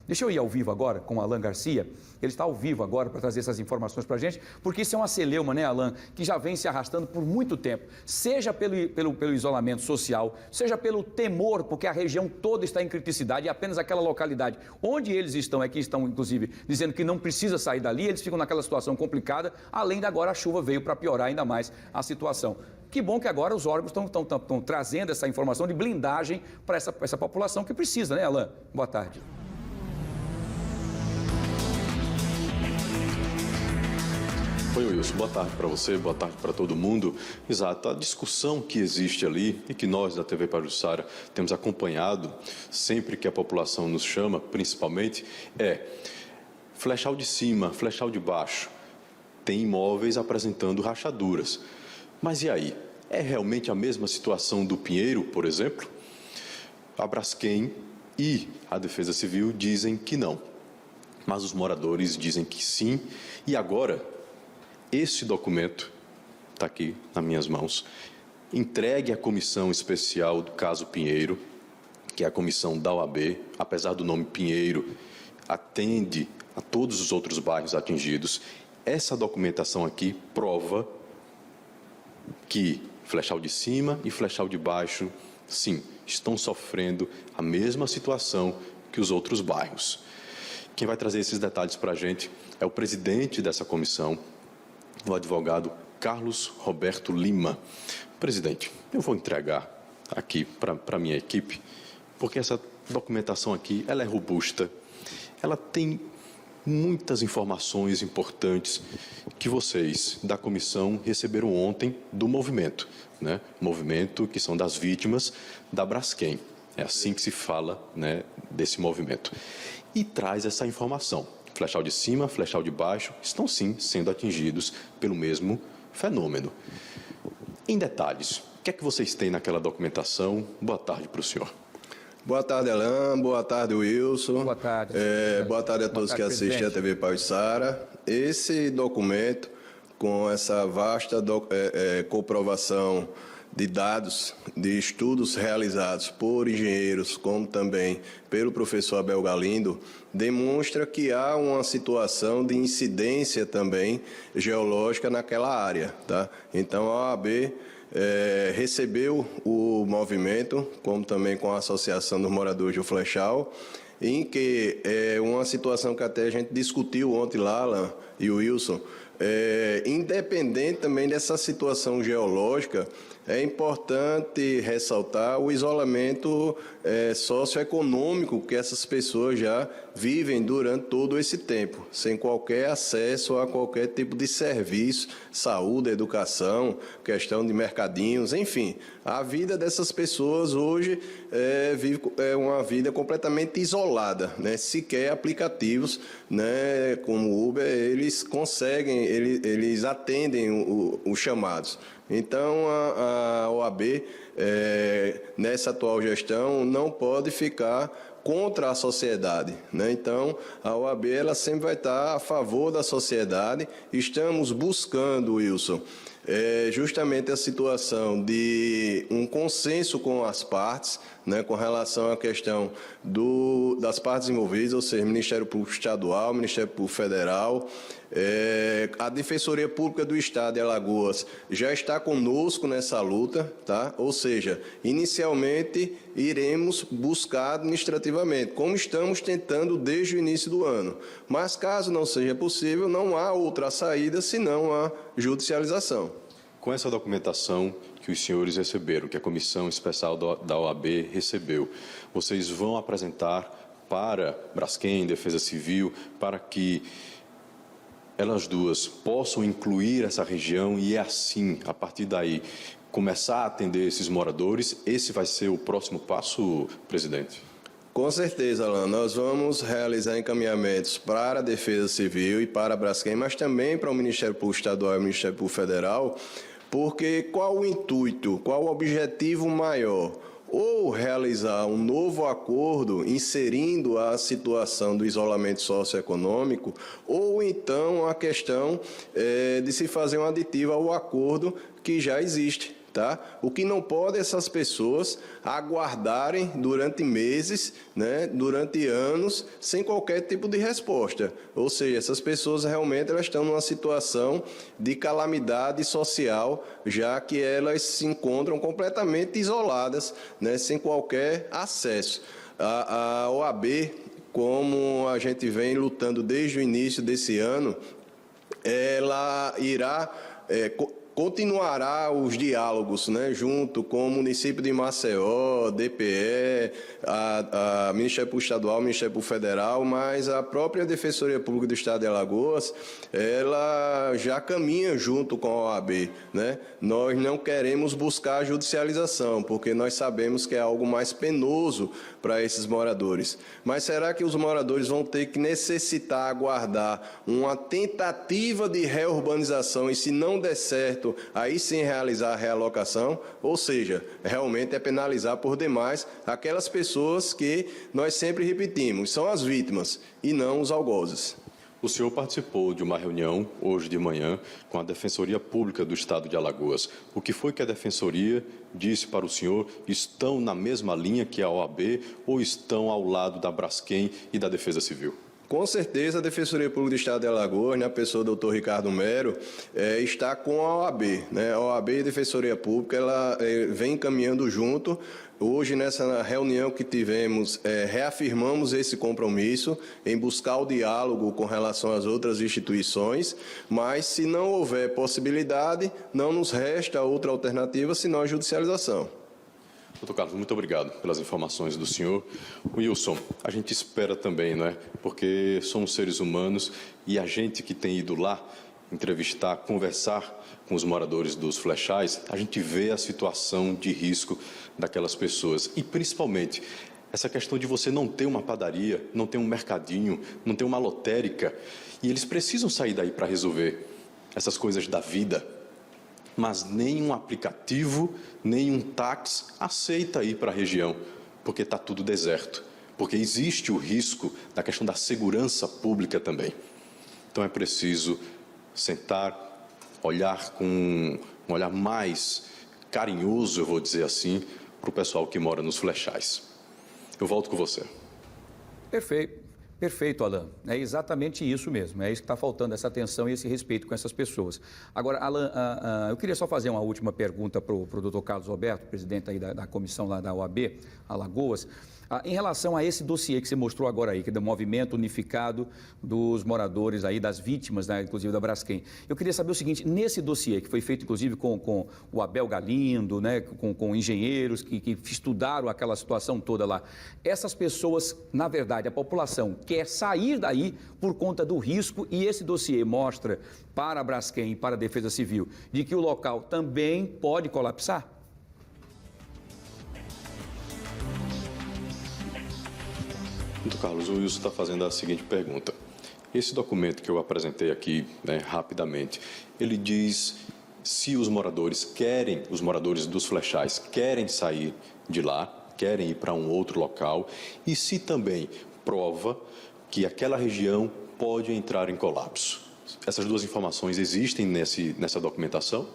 Deixa eu ir ao vivo agora com o Alan Garcia. Ele está ao vivo agora para trazer essas informações para a gente, porque isso é uma celeuma, né, Alan, que já vem se arrastando por muito tempo, seja pelo isolamento social, seja pelo temor, porque a região toda está em criticidade e apenas aquela localidade onde eles estão, aqui estão inclusive dizendo que não precisa sair dali, eles ficam naquela situação complicada, além de agora a chuva veio para piorar ainda mais a situação. Que bom que agora os órgãos estão trazendo essa informação de blindagem para essa população que precisa, né, Alan? Boa tarde. Oi, Wilson. Boa tarde para você, boa tarde para todo mundo. Exato, a discussão que existe ali e que nós da TV Pajuçara temos acompanhado sempre que a população nos chama, principalmente, é flechal de cima, flechal de baixo. Tem imóveis apresentando rachaduras. Mas e aí? É realmente a mesma situação do Pinheiro, por exemplo? A Braskem e a Defesa Civil dizem que não. Mas os moradores dizem que sim. E agora, esse documento, está aqui nas minhas mãos, entregue à comissão especial do caso Pinheiro, que é a comissão da OAB, apesar do nome Pinheiro, atende a todos os outros bairros atingidos. Essa documentação aqui prova que flechal de cima e flechal de baixo, sim, estão sofrendo a mesma situação que os outros bairros. Quem vai trazer esses detalhes para a gente é o presidente dessa comissão, o advogado Carlos Roberto Lima. Presidente, eu vou entregar aqui para a minha equipe, porque essa documentação aqui, ela é robusta, ela tem muitas informações importantes que vocês da comissão receberam ontem do movimento, né? Movimento que são das vítimas da Braskem. É assim que se fala, né, desse movimento. E traz essa informação. Flechal de cima, flechal de baixo, estão sim sendo atingidos pelo mesmo fenômeno. Em detalhes, o que é que vocês têm naquela documentação? Boa tarde para o senhor. Boa tarde, Alan. Boa tarde, Wilson. Boa tarde. Boa tarde a todos que assistem a TV Pajuçara. Esse documento, com essa vasta comprovação de dados, de estudos realizados por engenheiros, como também pelo professor Abel Galindo, demonstra que há uma situação de incidência também geológica naquela área, tá? Então, a OAB recebeu o movimento, como também com a Associação dos Moradores do Flechal, em que é uma situação que até a gente discutiu ontem lá, Alan e o Wilson, independente também dessa situação geológica, é importante ressaltar o isolamento socioeconômico que essas pessoas já vivem durante todo esse tempo, sem qualquer acesso a qualquer tipo de serviço, saúde, educação, questão de mercadinhos, enfim. A vida dessas pessoas hoje vive uma vida completamente isolada, né? Sequer aplicativos, né, como o Uber, eles conseguem, eles atendem os chamados. Então, a OAB, nessa atual gestão, não pode ficar contra a sociedade, né? Então, a OAB ela sempre vai estar a favor da sociedade. Estamos buscando, Wilson, justamente a situação de um consenso com as partes, né, com relação à questão das partes envolvidas, ou seja, Ministério Público Estadual, Ministério Público Federal. A Defensoria Pública do Estado de Alagoas já está conosco nessa luta, tá? Ou seja, inicialmente iremos buscar administrativamente, como estamos tentando desde o início do ano. Mas caso não seja possível, não há outra saída senão a judicialização. Com essa documentação que os senhores receberam, que a Comissão Especial da OAB recebeu, vocês vão apresentar para Braskem, Defesa Civil, para que elas duas possam incluir essa região e assim, a partir daí, começar a atender esses moradores? Esse vai ser o próximo passo, presidente? Com certeza, Alan. Nós vamos realizar encaminhamentos para a Defesa Civil e para a Braskem, mas também para o Ministério Público Estadual e o Ministério Público Federal, porque qual o intuito, qual o objetivo maior? Ou realizar um novo acordo inserindo a situação do isolamento socioeconômico, ou então a questão de se fazer um aditivo ao acordo que já existe, tá? O que não pode é essas pessoas aguardarem durante meses, né, durante anos, sem qualquer tipo de resposta. Ou seja, essas pessoas realmente elas estão numa situação de calamidade social, já que elas se encontram completamente isoladas, né, sem qualquer acesso. A OAB, como a gente vem lutando desde o início desse ano, ela irá continuará os diálogos, né, junto com o município de Maceió, DPE, a Ministério Público Estadual, Ministério Público Federal, mas a própria Defensoria Pública do Estado de Alagoas, ela já caminha junto com a OAB, né? Nós não queremos buscar a judicialização, porque nós sabemos que é algo mais penoso para esses moradores. Mas será que os moradores vão ter que necessitar aguardar uma tentativa de reurbanização e, se não der certo, aí sim realizar a realocação? Ou seja, realmente é penalizar por demais aquelas pessoas que nós sempre repetimos, são as vítimas e não os algozes. O senhor participou de uma reunião hoje de manhã com a Defensoria Pública do Estado de Alagoas. O que foi que a Defensoria disse para o senhor? Estão na mesma linha que a OAB ou estão ao lado da Braskem e da Defesa Civil? Com certeza, a Defensoria Pública do Estado de Alagoas, na pessoa do Dr. Ricardo Mero, está com a OAB, né? A OAB e a Defensoria Pública, ela vem caminhando junto. Hoje, nessa reunião que tivemos, reafirmamos esse compromisso em buscar o diálogo com relação às outras instituições, mas, se não houver possibilidade, não nos resta outra alternativa senão a judicialização. Doutor Carlos, muito obrigado pelas informações do senhor. Wilson, a gente espera também, não é? Porque somos seres humanos e a gente que tem ido lá entrevistar, conversar com os moradores dos flechais, a gente vê a situação de risco daquelas pessoas. E, principalmente, essa questão de você não ter uma padaria, não ter um mercadinho, não ter uma lotérica. E eles precisam sair daí para resolver essas coisas da vida. Mas nem um aplicativo, nem um táxi aceita ir para a região, porque está tudo deserto, porque existe o risco da questão da segurança pública também. Então é preciso sentar, olhar com um olhar mais carinhoso, eu vou dizer assim, para o pessoal que mora nos flechais. Eu volto com você. Perfeito. Perfeito, Alan. É exatamente isso mesmo. É isso que está faltando, essa atenção e esse respeito com essas pessoas. Agora, Alan, eu queria só fazer uma última pergunta para o doutor Carlos Roberto, presidente aí da comissão lá da OAB, Alagoas. Em relação a esse dossiê que você mostrou agora aí, que é do movimento unificado dos moradores aí, das vítimas, né, inclusive da Braskem. Eu queria saber o seguinte, nesse dossiê, que foi feito inclusive com o Abel Galindo, né, com engenheiros que estudaram aquela situação toda lá, essas pessoas, na verdade, a população quer sair daí por conta do risco, e esse dossiê mostra para a Braskem e para a Defesa Civil de que o local também pode colapsar? Doutor Carlos, o Wilson está fazendo a seguinte pergunta. Esse documento que eu apresentei aqui, né, rapidamente, ele diz se os moradores dos flechais querem sair de lá, querem ir para um outro local, e se também prova que aquela região pode entrar em colapso. Essas duas informações existem nessa documentação?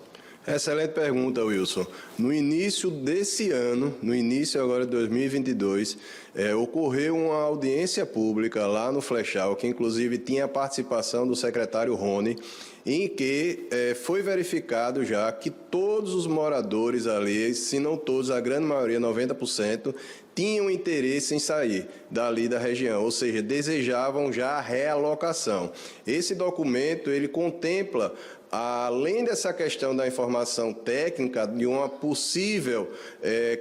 Excelente pergunta, Wilson. No início desse ano, no início agora de 2022, ocorreu uma audiência pública lá no Flechal, que inclusive tinha a participação do secretário Rony, em que foi verificado já que todos os moradores ali, se não todos, a grande maioria, 90%, tinham interesse em sair dali da região, ou seja, desejavam já a realocação. Esse documento, ele contempla, além dessa questão da informação técnica, de uma possível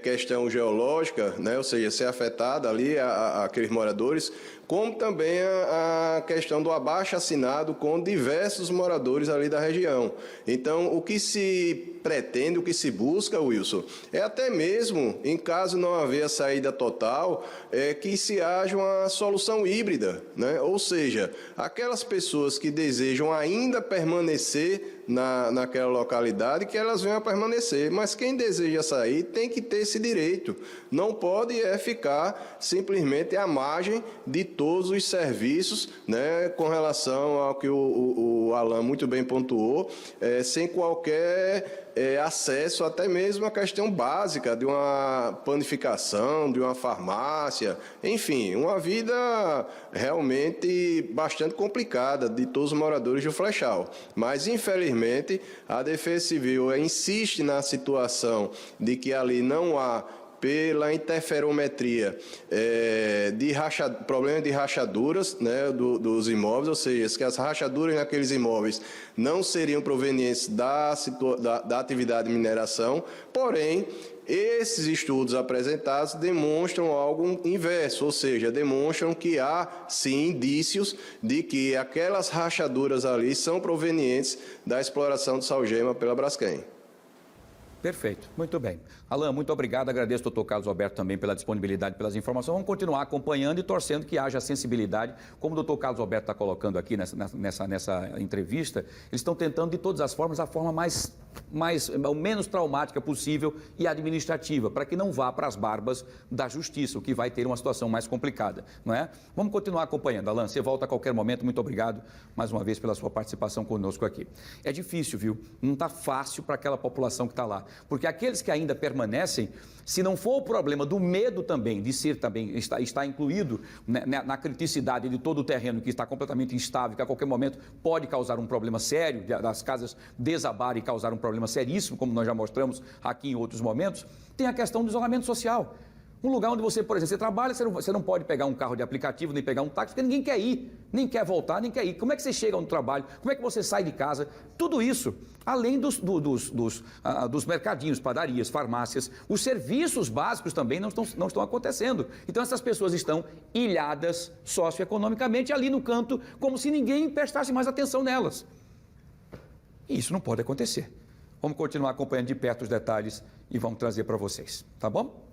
questão geológica, né, ou seja, ser afetada ali aqueles moradores, como também a questão do abaixo-assinado com diversos moradores ali da região. Então, o que se pretende, o que se busca, Wilson, é até mesmo, em caso não haver a saída total, que se haja uma solução híbrida, né? Ou seja, aquelas pessoas que desejam ainda permanecer naquela localidade que elas venham a permanecer. Mas quem deseja sair tem que ter esse direito. Não pode ficar simplesmente à margem de todos os serviços, né, com relação ao que o Alan muito bem pontuou, sem qualquer acesso até mesmo à questão básica de uma panificação, de uma farmácia, enfim, uma vida realmente bastante complicada de todos os moradores do Flechal. Mas, infelizmente, a Defesa Civil insiste na situação de que ali não há, pela interferometria, problema de rachaduras, né, dos imóveis, ou seja, que as rachaduras naqueles imóveis não seriam provenientes da atividade de mineração, porém, esses estudos apresentados demonstram algo inverso, ou seja, demonstram que há, sim, indícios de que aquelas rachaduras ali são provenientes da exploração do sal-gema pela Braskem. Perfeito, muito bem. Alan, muito obrigado, agradeço ao Dr. Carlos Alberto também pela disponibilidade, pelas informações. Vamos continuar acompanhando e torcendo que haja sensibilidade, como o Dr. Carlos Alberto está colocando aqui nessa entrevista. Eles estão tentando de todas as formas, a forma o menos traumática possível e administrativa, para que não vá para as barbas da justiça, o que vai ter uma situação mais complicada, não é? Vamos continuar acompanhando. Alan, você volta a qualquer momento, muito obrigado mais uma vez pela sua participação conosco aqui. É difícil, viu? Não está fácil para aquela população que está lá. Porque aqueles que ainda permanecem, se não for o problema do medo também, de ser também, está incluído na criticidade de todo o terreno que está completamente instável, que a qualquer momento pode causar um problema sério, das casas desabarem e causar um problema seríssimo, como nós já mostramos aqui em outros momentos, tem a questão do isolamento social. Um lugar onde você, por exemplo, você trabalha, você não pode pegar um carro de aplicativo, nem pegar um táxi, porque ninguém quer ir, nem quer voltar, nem quer ir. Como é que você chega no trabalho? Como é que você sai de casa? Tudo isso, além dos mercadinhos, padarias, farmácias, os serviços básicos também não estão acontecendo. Então essas pessoas estão ilhadas socioeconomicamente ali no canto, como se ninguém prestasse mais atenção nelas. E isso não pode acontecer. Vamos continuar acompanhando de perto os detalhes e vamos trazer para vocês, tá bom?